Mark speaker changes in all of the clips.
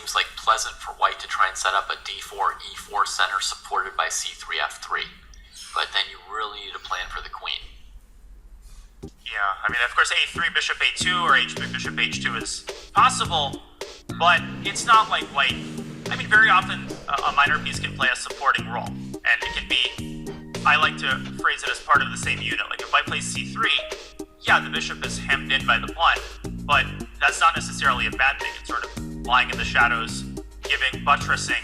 Speaker 1: seems like pleasant for white to try and set up a d4, e4 center supported by c3, f3. But then you really need a plan for the queen.
Speaker 2: Yeah, I mean, of course, a3, bishop a2, or h3, bishop h2 is possible, but it's not like white. I mean, very often a minor piece can play a supporting role, and it can be, I like to phrase it as part of the same unit. Like if white plays c3, yeah, the bishop is hemmed in by the pawn, but that's not necessarily a bad thing. It's sort of lying in the shadows, buttressing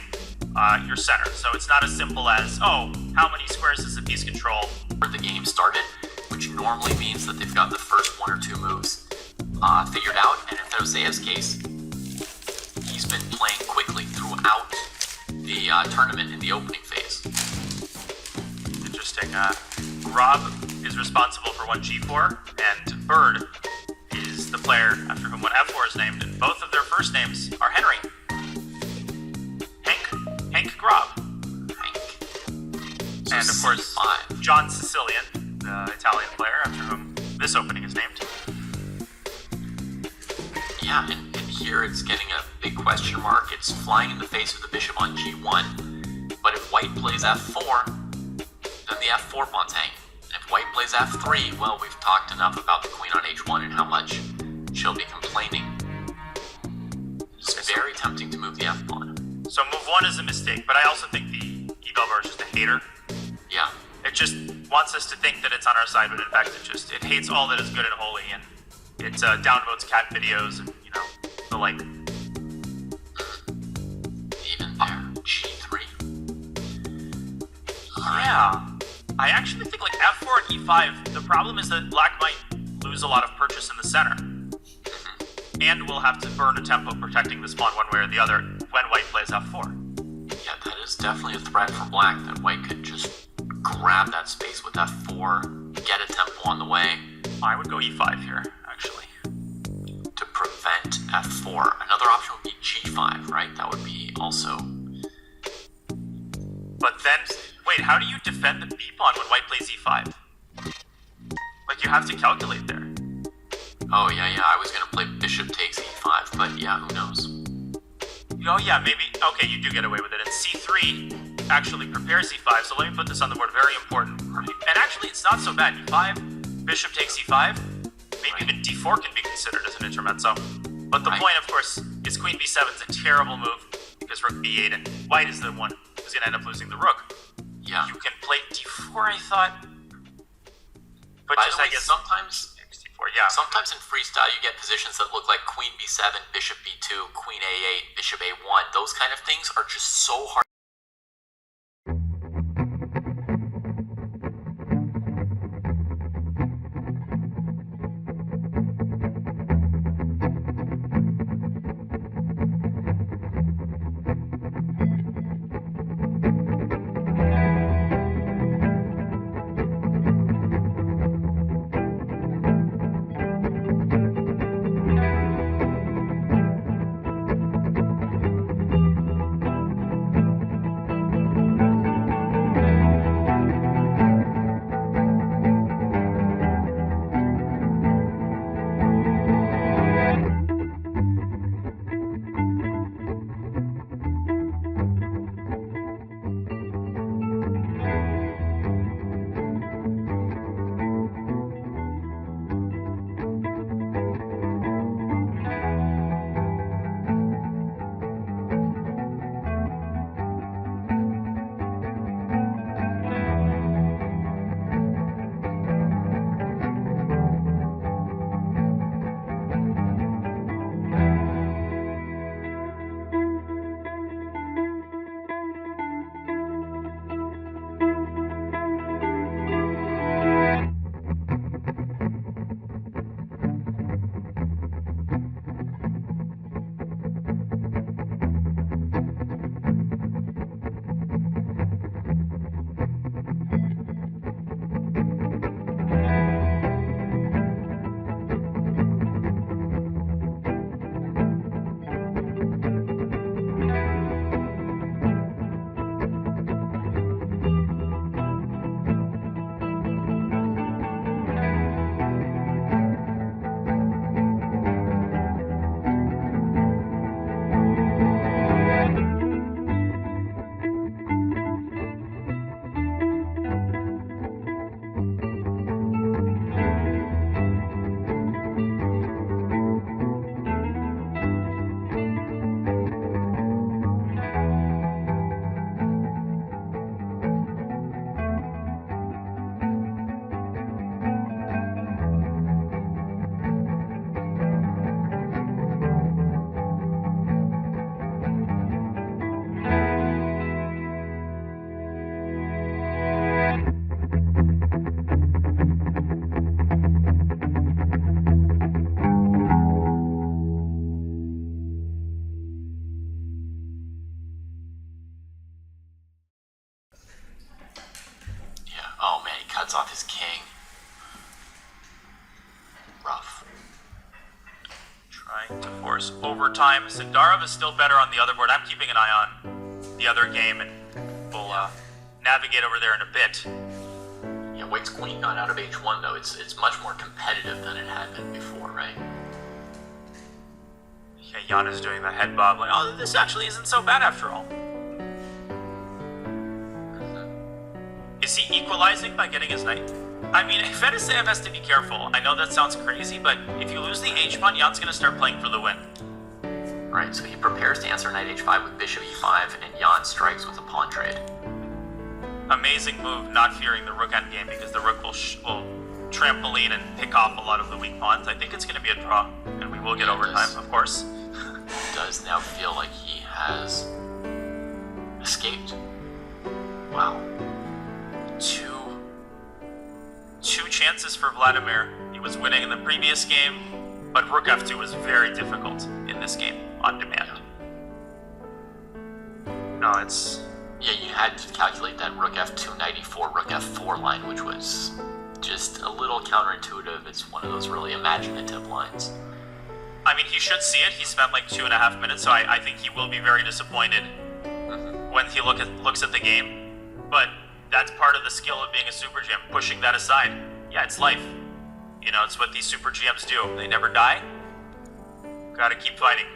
Speaker 2: your center. So it's not as simple as, oh, how many squares does the piece control?
Speaker 1: The game started, which normally means that they've got the first one or two moves figured out, and in Fedoseev's case, he's been playing quickly throughout the tournament in the opening phase.
Speaker 2: Interesting. Rob is responsible for one g4, and Bird is the player after whom one f4 is named, and both of their first names are Henry. Hank Grob.
Speaker 1: So
Speaker 2: and of course,
Speaker 1: C5.
Speaker 2: John Sicilian, the Italian player after whom this opening is named.
Speaker 1: Yeah, and here it's getting a big question mark. It's flying in the face of the bishop on g1, but if white plays f4, then the f4 pawn's hanging. If white plays f3, well, we've talked enough about the queen on h1 and how much she'll be complaining. It's very tempting to move the f pawn.
Speaker 2: So move one is a mistake, but I also think the e-Belvar is just a hater.
Speaker 1: Yeah.
Speaker 2: It just wants us to think that it's on our side, but in fact it hates all that is good and holy, and it downvotes cat videos and, the like.
Speaker 1: Even there, g3.
Speaker 2: Yeah. I actually think like f4 and e5, the problem is that black might lose a lot of purchase in the center. And we'll have to burn a tempo protecting this pawn one way or the other when white plays f4.
Speaker 1: Yeah, that is definitely a threat for black, that white could just grab that space with f4, get a tempo on the way.
Speaker 2: I would go e5 here, actually.
Speaker 1: To prevent f4. Another option would be g5, right? That would be also...
Speaker 2: But then, wait, how do you defend the b-pawn when white plays e5? Like, you have to calculate there.
Speaker 1: Oh, yeah, I was going to play bishop takes e5, but yeah, who knows?
Speaker 2: Oh, yeah, maybe. Okay, you do get away with it. And c3 actually prepares e5, so let me put this on the board. Very important. And actually, it's not so bad. e5, bishop takes e5. Maybe even d4 can be considered as an intermezzo. But the point, of course, is queen b7 is a terrible move because rook b8, and white is the one who's going to end up losing the rook.
Speaker 1: Yeah.
Speaker 2: You can play d4, I thought. But
Speaker 1: By
Speaker 2: just,
Speaker 1: the way,
Speaker 2: I guess...
Speaker 1: Sometimes in freestyle you get positions that look like queen b7, bishop b2, queen a8, bishop a1. Those kind of things are just so hard. cuts off his king. Rough.
Speaker 2: Trying to force overtime. Sindarov is still better on the other board. I'm keeping an eye on the other game, and we'll navigate over there in a bit.
Speaker 1: Yeah, White's queen got out of h1, though. It's much more competitive than it had been before, right?
Speaker 2: Yeah, Jan is doing the head bob, like, oh, this actually isn't so bad after all. Is he equalizing by getting his knight? I mean, Fedoseev has to be careful. I know that sounds crazy, but if you lose the h-pawn, Jan's going to start playing for the win.
Speaker 1: Right, so he prepares to answer knight h5 with bishop e5, and Jan strikes with a pawn trade.
Speaker 2: Amazing move, not fearing the rook endgame, because the rook will trampoline and pick off a lot of the weak pawns. I think it's going to be a draw, and we will get overtime, of course.
Speaker 1: It does now feel like he has escaped. Wow. Two chances for Vladimir. He was winning in the previous game, but rook f2 was very difficult in this game on demand.
Speaker 2: No, it's...
Speaker 1: Yeah, you had to calculate that rook f2, knight e4, rook f4 line, which was just a little counterintuitive. It's one of those really imaginative lines.
Speaker 2: I mean, he should see it. He spent like 2.5 minutes, so I think he will be very disappointed when he looks at the game. But that's part of the skill of being a super GM, pushing that aside. Yeah, it's life. You know, it's what these super GMs do. They never die. Gotta keep fighting.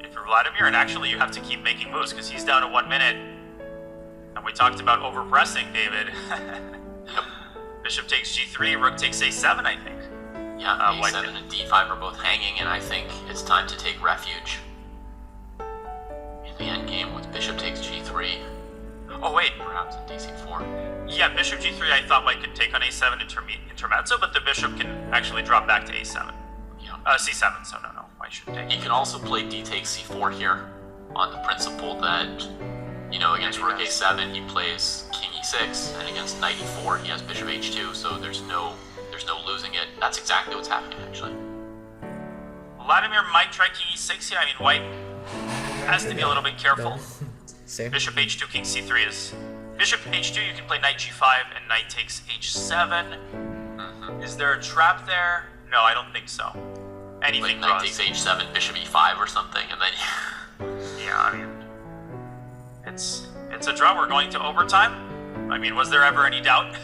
Speaker 2: If you're Vladimir, and actually you have to keep making moves, because he's down to 1 minute. And we talked about overpressing, David.
Speaker 1: Yep.
Speaker 2: Bishop takes g3, rook takes a7, I think.
Speaker 1: Yeah, a7 and d5 are both hanging, and I think it's time to take refuge in the endgame with bishop takes g3.
Speaker 2: Oh, wait.
Speaker 1: Perhaps in dc4.
Speaker 2: Yeah, bishop g3 I thought White could take on a7 intermezzo, but the bishop can actually drop back to a7.
Speaker 1: Yeah.
Speaker 2: c7, so no, White should take.
Speaker 1: He can also play d takes c4 here on the principle that, you know, against rook a7 he plays king e6, and against knight e4 he has bishop h2, so there's no losing it. That's exactly what's happening, actually.
Speaker 2: Vladimir might try king e6 here. I mean, White has to be a little bit careful. Bishop h2, king c3 is... Bishop h2, you can play knight g5, and knight takes h7. Is there a trap there? No, I don't think so. Anything
Speaker 1: like knight takes h7, bishop e5 or something, and then...
Speaker 2: Yeah, I mean... It's a draw. We're going to overtime. I mean, was there ever any doubt?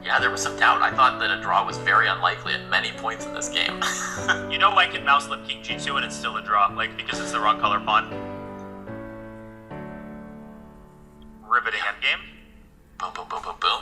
Speaker 1: Yeah, there was some doubt. I thought that a draw was very unlikely at many points in this game.
Speaker 2: You know, White can mouse flip king g2 and it's still a draw, like, because it's the wrong color pawn. Riveting endgame.
Speaker 1: Boom, boom, boom, boom, boom.